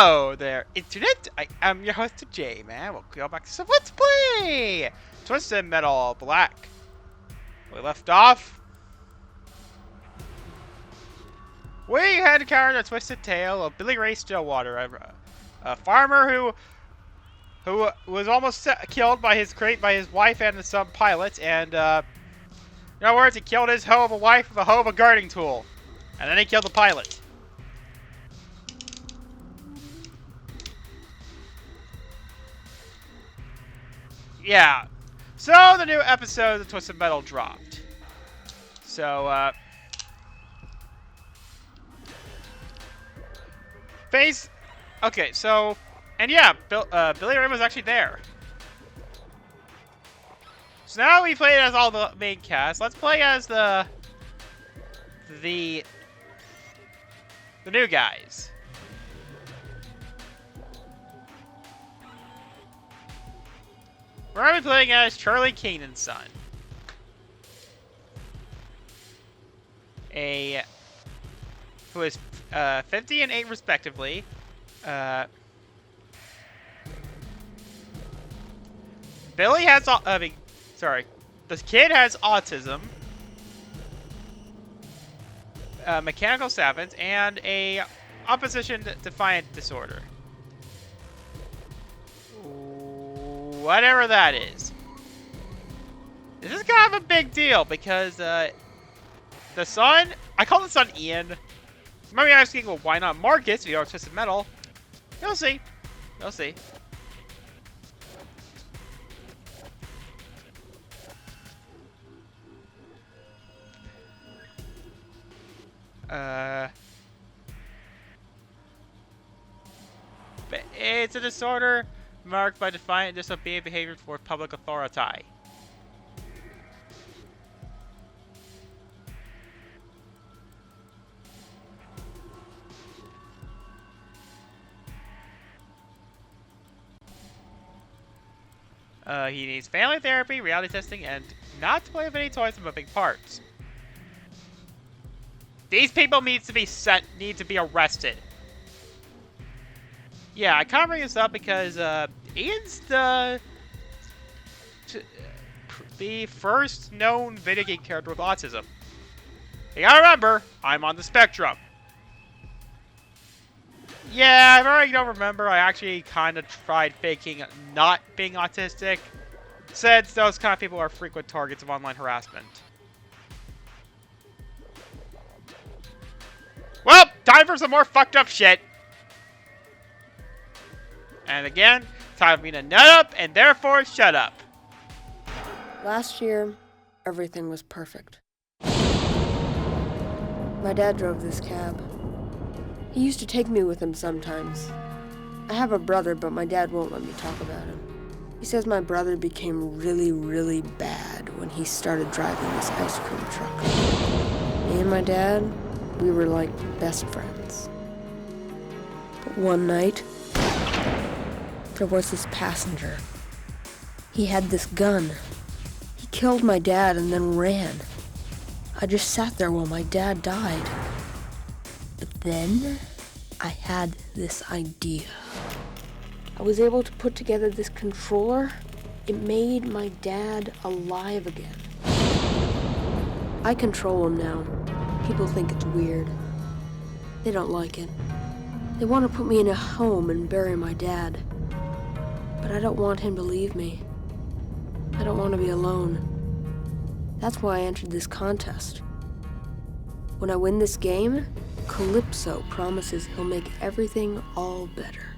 Hello there, Internet! I am your host, Jay, man. Welcome back to some Let's Play! Twisted Metal Black. We left off. We had encountered a twisted tale of Billy Ray Stillwater, a farmer who was almost killed by his wife and some pilots, and in other words, he killed his hoe of a wife with a hoe of a gardening tool, and then he killed the pilot. Yeah, so the new episode of Twisted Metal dropped. So, okay, so, and yeah, Billy Ray was actually there. So now we played as all the main cast. Let's play as the new guys. We're going to be playing as Charlie Kanan's son. Who is 50 and 8 respectively. Billy has, this kid has autism, mechanical savant, and a opposition defiant disorder. Whatever that is. This is kind of a big deal because the son, I call the son Ian. You might be asking, well, why not Marcus if you are Twisted Metal? You'll see. You'll see. But it's a disorder marked by defiant, disobedient behavior toward public authority. He needs family therapy, reality testing, and not to play with any toys and moving parts. These people need to be arrested. Yeah, I can't bring this up because Ian's the first known video game character with autism. You gotta remember, I'm on the spectrum. Yeah, if I don't remember, I actually kind of tried faking not being autistic, since those kind of people are frequent targets of online harassment. Well, time for some more fucked up shit. And again, time for me to nut up and therefore shut up. Last year, everything was perfect. My dad drove this cab. He used to take me with him sometimes. I have a brother, but my dad won't let me talk about him. He says my brother became really, really bad when he started driving this ice cream truck. Me and my dad, we were like best friends. But one night, there was this passenger. He had this gun. He killed my dad and then ran. I just sat there while my dad died. But then, I had this idea. I was able to put together this controller. It made my dad alive again. I control him now. People think it's weird. They don't like it. They want to put me in a home and bury my dad. But I don't want him to leave me. I don't want to be alone. That's why I entered this contest. When I win this game, Calypso promises he'll make everything all better.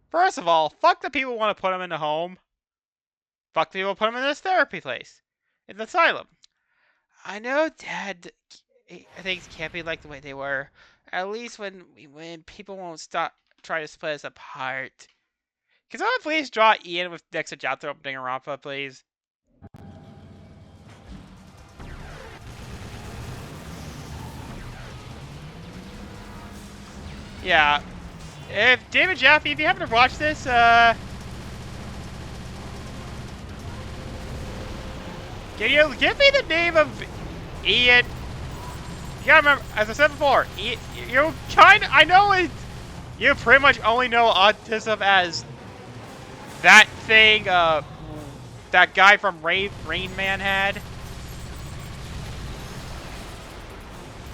First of all, fuck the people who want to put him in a home. Fuck the people who put him in this therapy place. In the asylum. I know Dad things can't be like the way they were. At least when people won't stop trying to split us apart. Can someone please draw Ian with next to Jotho opening a Rampa, please? Yeah. If David Jaffe, if you happen to watch this, can you give me the name of Ian? gotta remember, as I said before, you kind of, I know it, you pretty much only know autism as that thing, that guy from Rain Man had.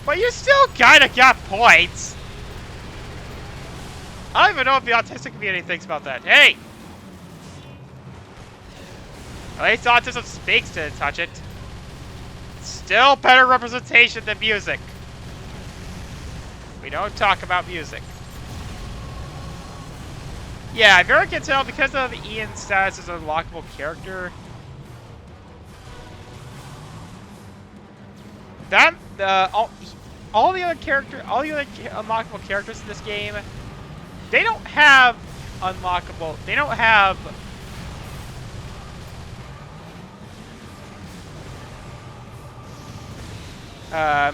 But you still kinda got points. I don't even know if the autistic community thinks about that. Hey! At least autism speaks to touch it. Still better representation than music. We don't talk about music. Yeah, I very can tell because of Ian's status as an unlockable character. That all the other unlockable characters in this game, they don't have unlockable. They don't have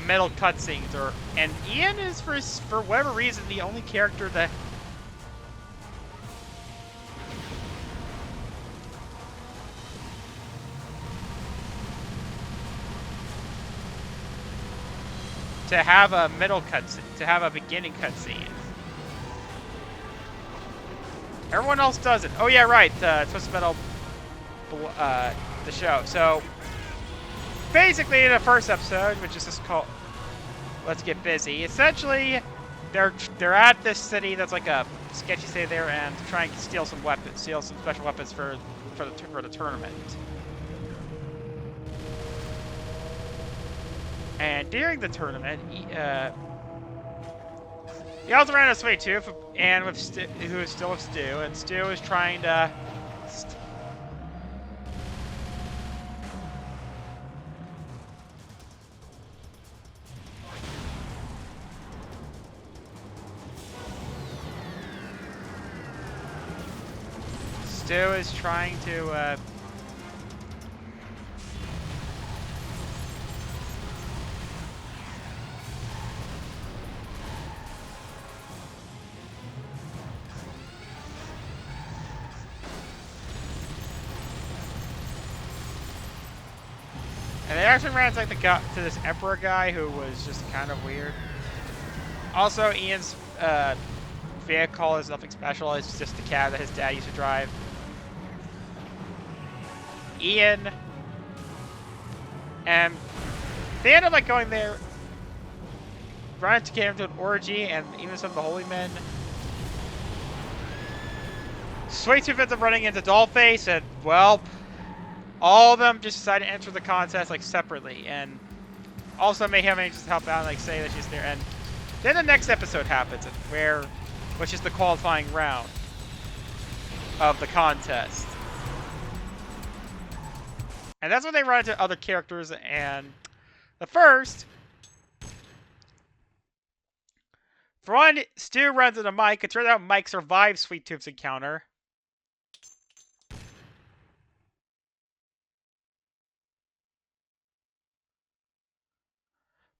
middle cutscenes, and Ian is for whatever reason the only character that to have a middle cutscene, to have a beginning cutscene. Everyone else doesn't. Oh yeah, right. Twisted Metal, the show. So basically, in the first episode, which is just called "Let's Get Busy," essentially, they're at this city that's like a sketchy city there, and trying to steal some weapons, steal some special weapons for the tournament. And during the tournament, he also ran this way too, and with who is still with Stu, and Stu is trying to. Stu is trying to. And they actually ran like to this Emperor guy who was just kind of weird. Also, Ian's vehicle is nothing special. It's just the cab that his dad used to drive. Ian and they end up like going there, running to get him to an orgy, and even some of the holy men. Sweet Tooth ends up running into Dollface, and well, all of them just decide to enter the contest like separately, and also Mayhem manages to help out and like say that she's there. And then the next episode happens, which is the qualifying round of the contest, and that's when they run into other characters. And the first, for one, Stu runs into Mike. It turns out Mike survives Sweet Tooth's encounter.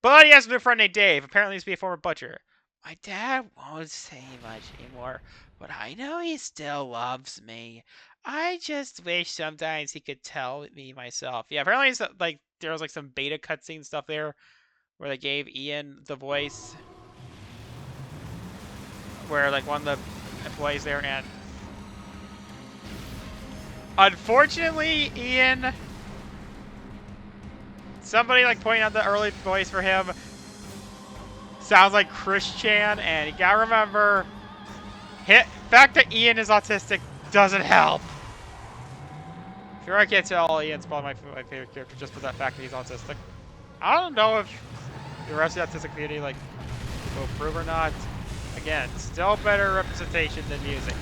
But he has a new friend named Dave. Apparently, he's to be a former butcher. My dad won't say much anymore, but I know he still loves me. I just wish sometimes he could tell me myself. Yeah, apparently it's like there was like some beta cutscene stuff there where they gave Ian the voice, where like one of the employees there, and unfortunately, Ian. Somebody like pointing out the early voice for him sounds like Christian, and you gotta remember, fact that Ian is autistic doesn't help. Sure, I can't tell Ian's probably my favorite character just for that fact that he's autistic. I don't know if the rest of the autistic community like will approve or not. Again, still better representation than music.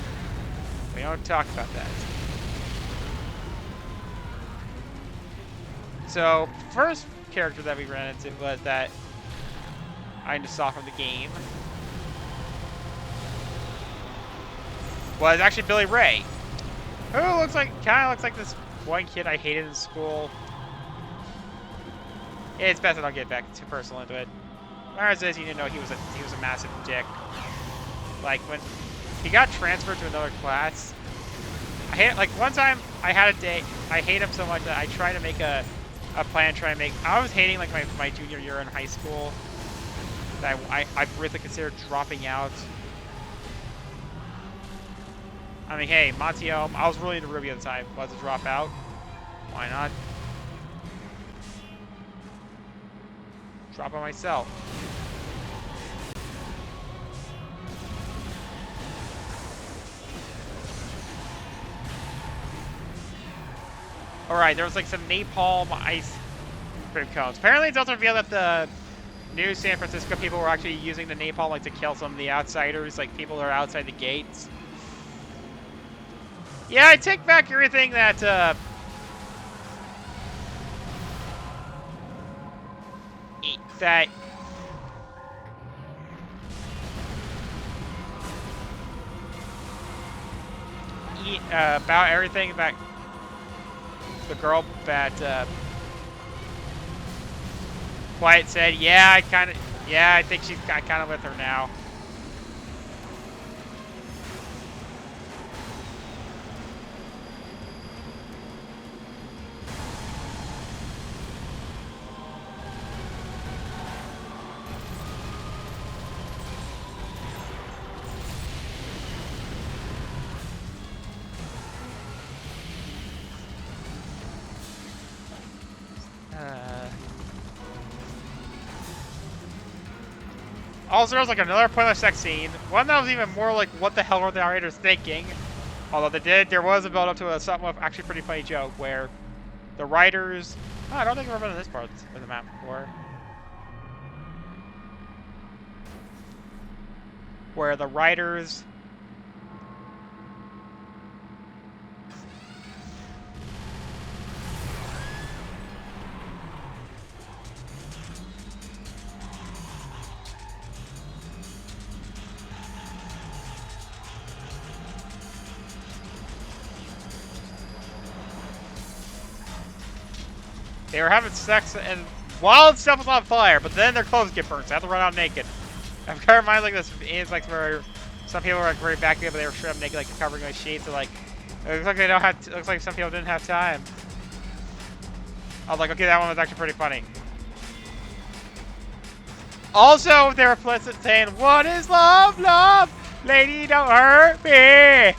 We don't talk about that. So, first character that we ran into was that I just saw from the game was actually Billy Ray, who kind of looks like this one kid I hated in school. It's best I don't get back too personal into it. Whereas you didn't know he was a massive dick. Like when he got transferred to another class, one time I had a day. I hate him so much that I tried to make a plan. I was hating like my junior year in high school, that I've really considered dropping out. I mean, hey, Montiel, I was really into Ruby at the time. Was to drop out. Why not? Drop on myself. Alright, there was like some napalm ice cream cones. Apparently it's also revealed that the new San Francisco people were actually using the napalm like to kill some of the outsiders, like people that are outside the gates. Yeah, I take back everything that that about everything that the girl that Quiet said. Yeah, I think she's kind of with her now. Also, there was like another pointless sex scene. One that was even more like, what the hell were the writers thinking? Although there was a build up to a somewhat actually pretty funny joke where the writers. Oh, I don't think I've ever been to this part of the map before. Where the writers. They were having sex and wild stuff was on fire, but then their clothes get burnt, so they have to run out naked. I'm kind of reminds like this is like where some people were like very back there, but they were straight up naked, like covering their sheets. So like, it looks like they don't have. It looks like some people didn't have time. I was like, okay, that one was actually pretty funny. Also, they were implicit saying, "What is love, love, lady, don't hurt me."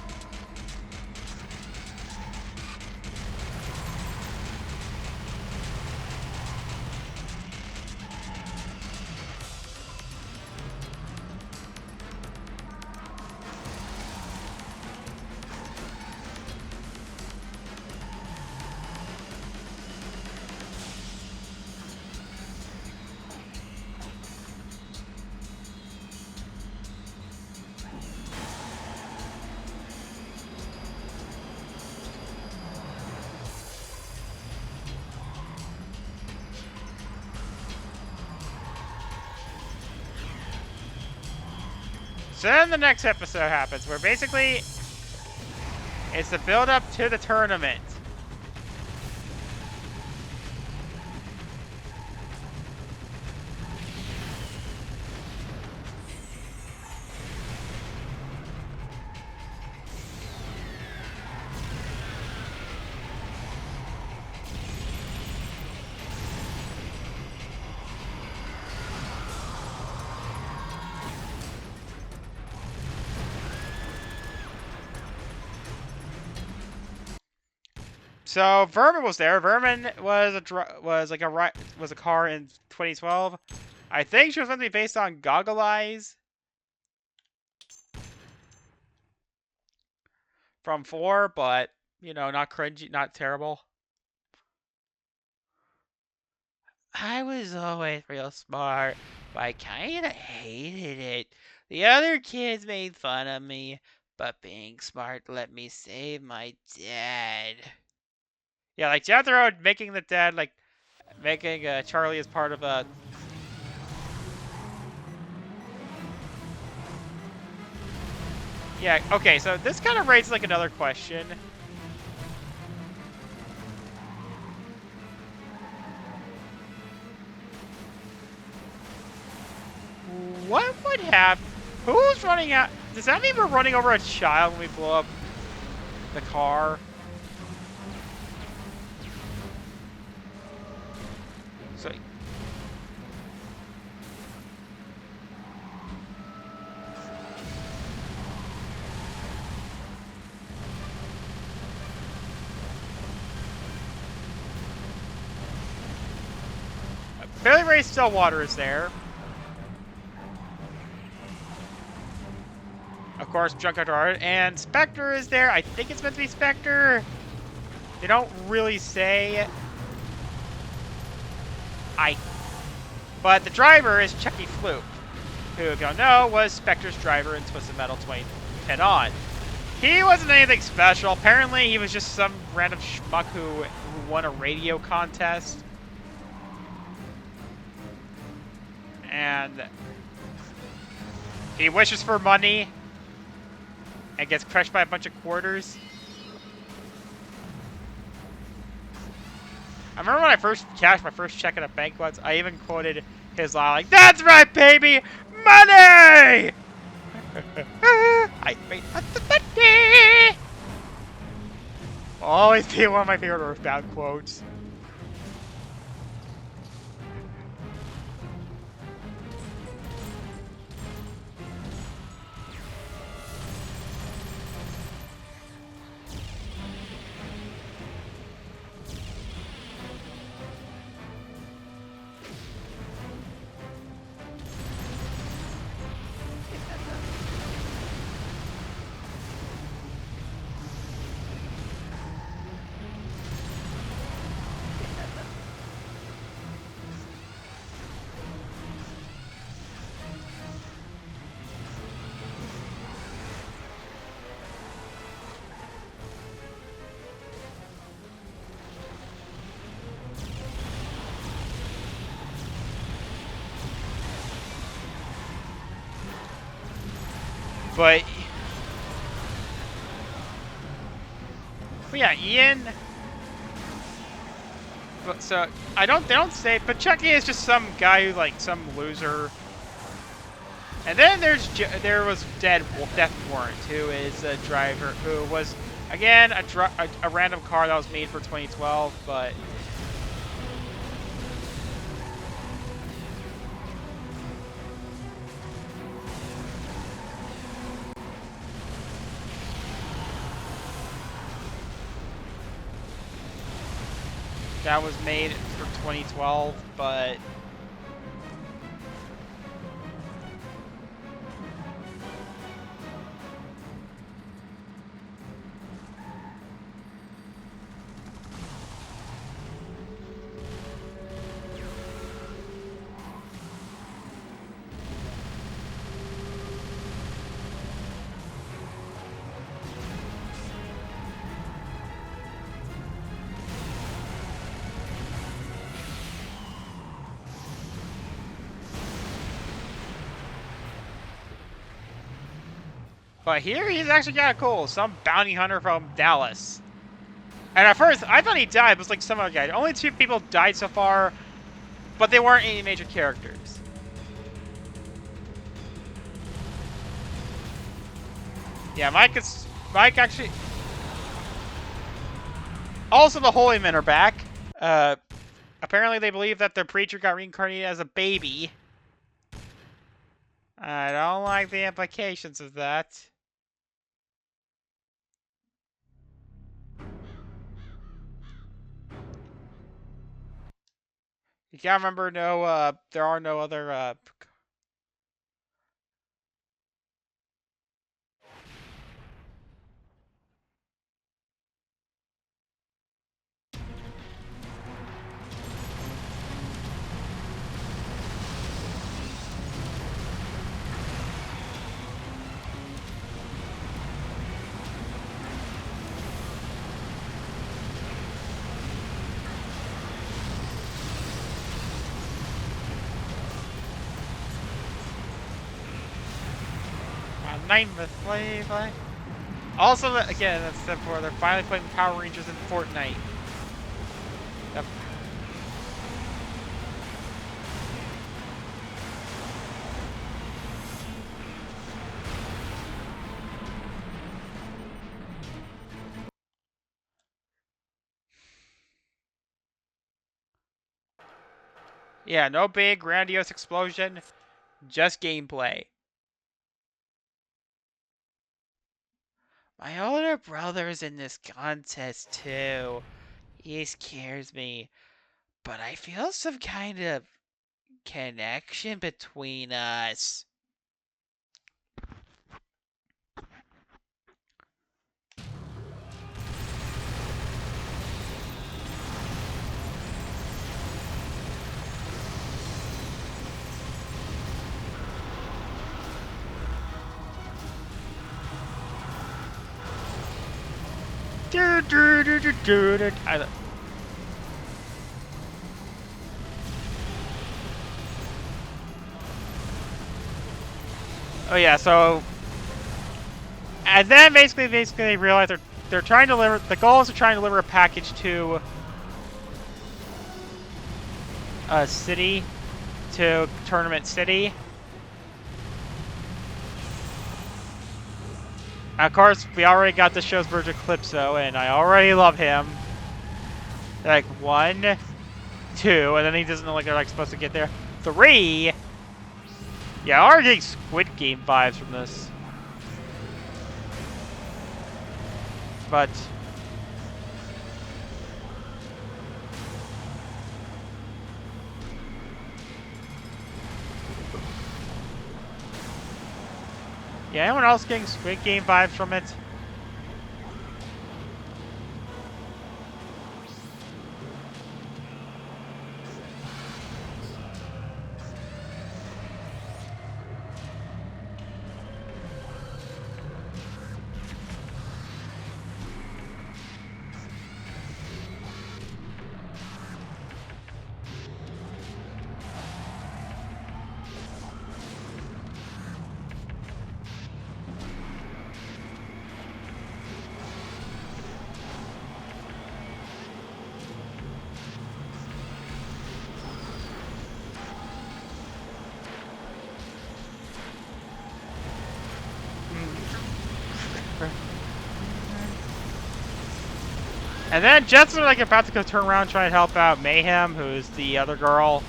So then the next episode happens, where basically it's the build up to the tournament. So Vermin was there. Vermin was a car in 2012. I think she was meant to be based on Goggle Eyes from 4, but you know, not cringy, not terrible. I was always real smart, but I kinda hated it. The other kids made fun of me, but being smart let me save my dad. Yeah, like down the road, making the dad like making Charlie as part of a. Yeah, okay, so this kind of raises like another question. What would happen? Who's running out? Does that mean we're running over a child when we blow up the car? So Billy Ray Stillwater is there. Of course, Junkyard Art. And Spectre is there. I think it's meant to be Spectre. They don't really say. But the driver is Chucky Floop, who, if y'all know, was Spectre's driver in Twisted Metal 2010 on. He wasn't anything special. Apparently, he was just some random schmuck who won a radio contest. And he wishes for money and gets crushed by a bunch of quarters. I remember when I first cashed my first check at a bank once, I even quoted his line like, "That's right, baby! Money!" I made the money! Always be one of my favorite Earthbound quotes. But yeah, Ian. But so they don't say, but Chucky is just some guy who like some loser. And then there was Death Warrant, who is a driver who was again a random car that was made for 2012, but. That was made for 2012, but here he's actually kind of cool. Some bounty hunter from Dallas. And at first, I thought he died. It was like some other guy. Only 2 people died so far, but they weren't any major characters. Yeah, Mike actually. Also, the Holy Men are back. Apparently, they believe that their preacher got reincarnated as a baby. I don't like the implications of that. You gotta remember, there are no other, Nightmare Slave. Also, again, that's step 4. They're finally putting Power Rangers in Fortnite. Yep. Yeah, no big grandiose explosion, just gameplay. My older brother's in this contest too. He scares me, but I feel some kind of connection between us. Oh yeah, so and then basically they realize they're trying to deliver. The goal is to try and deliver a package to a city, to Tournament City. And of course, we already got the show's version of Calypso, and I already love him. Like 1, 2, and then he doesn't look like they're like supposed to get there. 3. Yeah, I'm already getting Squid Game vibes from this. But yeah, anyone else getting Squid Game vibes from it? And then Jetson's like about to go turn around and try and help out Mayhem, who's the other girl.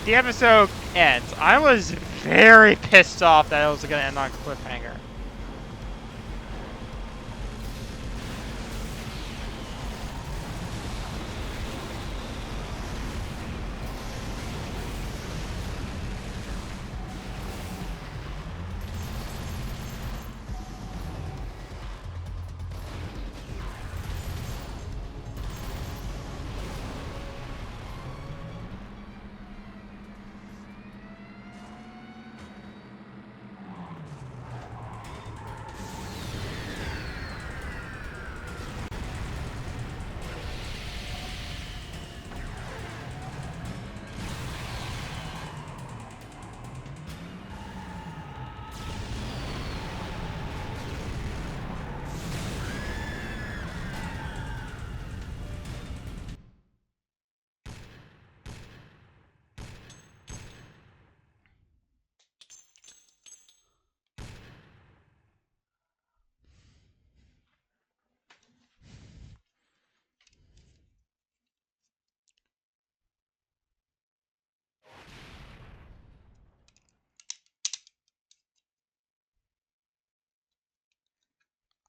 The episode ends. I was very pissed off that it was going to end on a cliffhanger.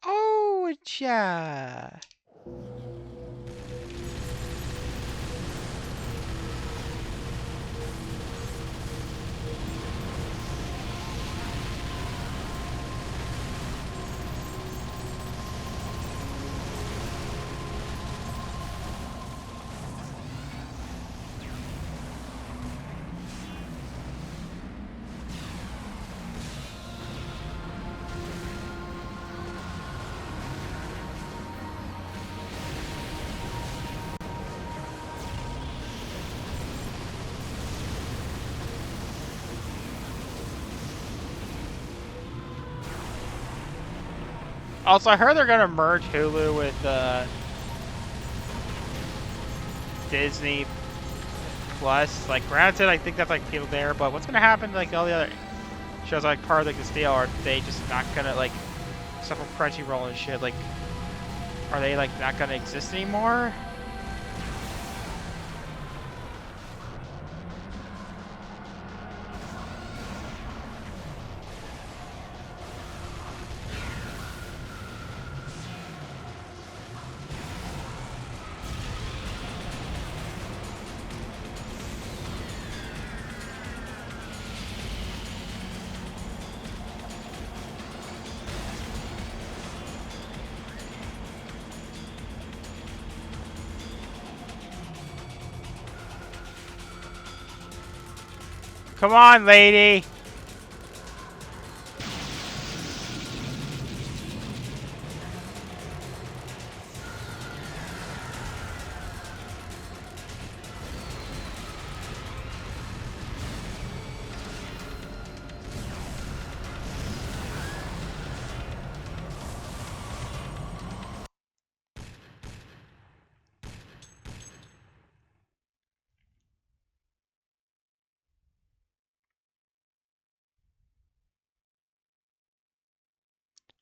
Oh, yeah. Also, I heard they're gonna merge Hulu with Disney Plus. Like, granted, I think that's like people there, but what's gonna happen to like all the other shows like part of like this deal? Are they just not gonna like stuff from Crunchyroll and shit? Like, are they like not gonna exist anymore? Come on, lady.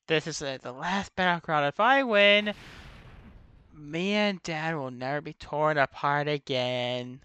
This is the last battleground. If I win, me and Dad will never be torn apart again.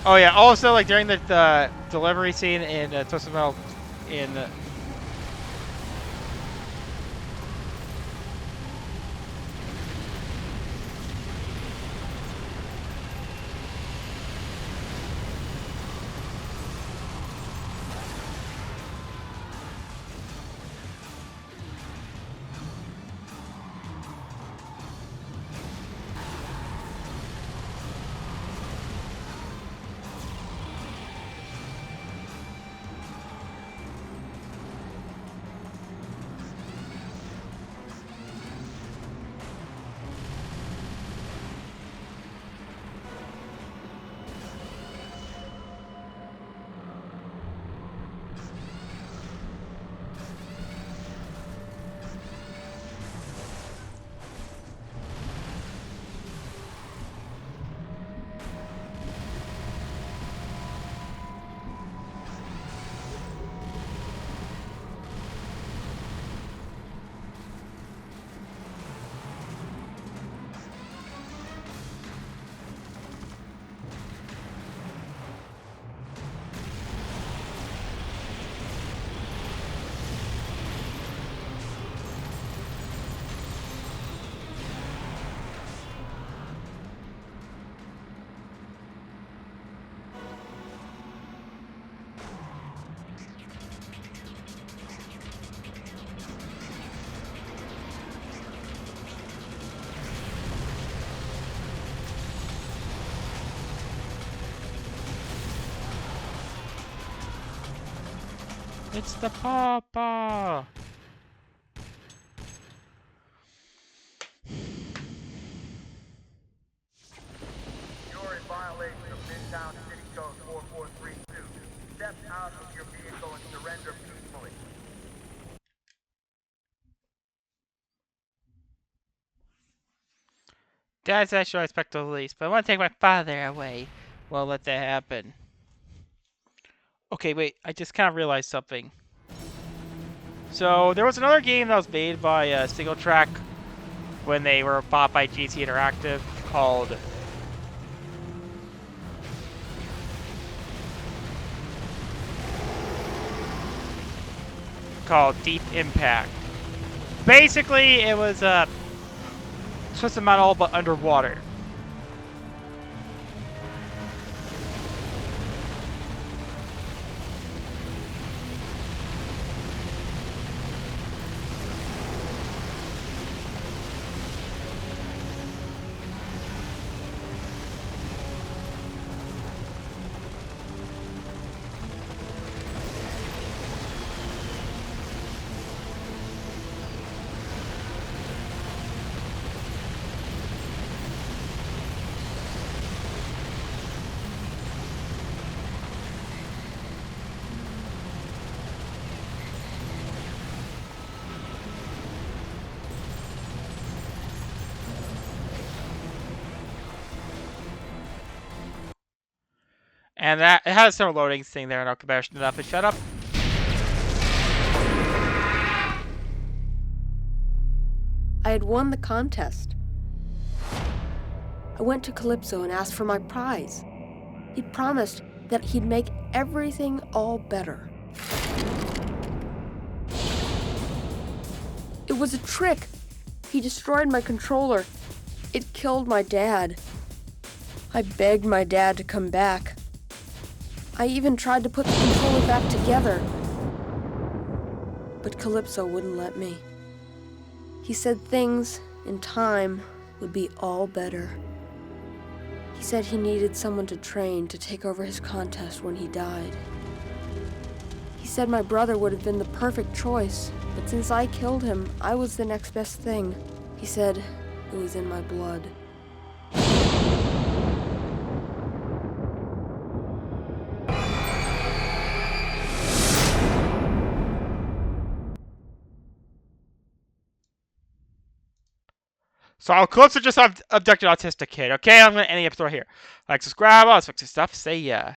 Oh yeah. Also, like during the delivery scene in Twisted Metal, in it's the Papa. You're in violation of Midtown City Code 4432. Step out of your vehicle and surrender peacefully. Dad's actually I expect the release, but I want to take my father away. Won't let that happen. Okay, wait. I just kind of realized something. So there was another game that was made by Single Track when they were bought by GT Interactive called Deep Impact. Basically, it was Twisted Metal but underwater. And that it has some loading thing there, and I'll comparison it up and shut up. I had won the contest. I went to Calypso and asked for my prize. He promised that he'd make everything all better. It was a trick. He destroyed my controller. It killed my dad. I begged my dad to come back. I even tried to put the controller back together. But Calypso wouldn't let me. He said things, in time, would be all better. He said he needed someone to train to take over his contest when he died. He said my brother would have been the perfect choice, but since I killed him, I was the next best thing. He said it was in my blood. So Calypso just abducted autistic kid. Okay, I'm gonna end the episode here. Like, subscribe, all this stuff. Say yeah.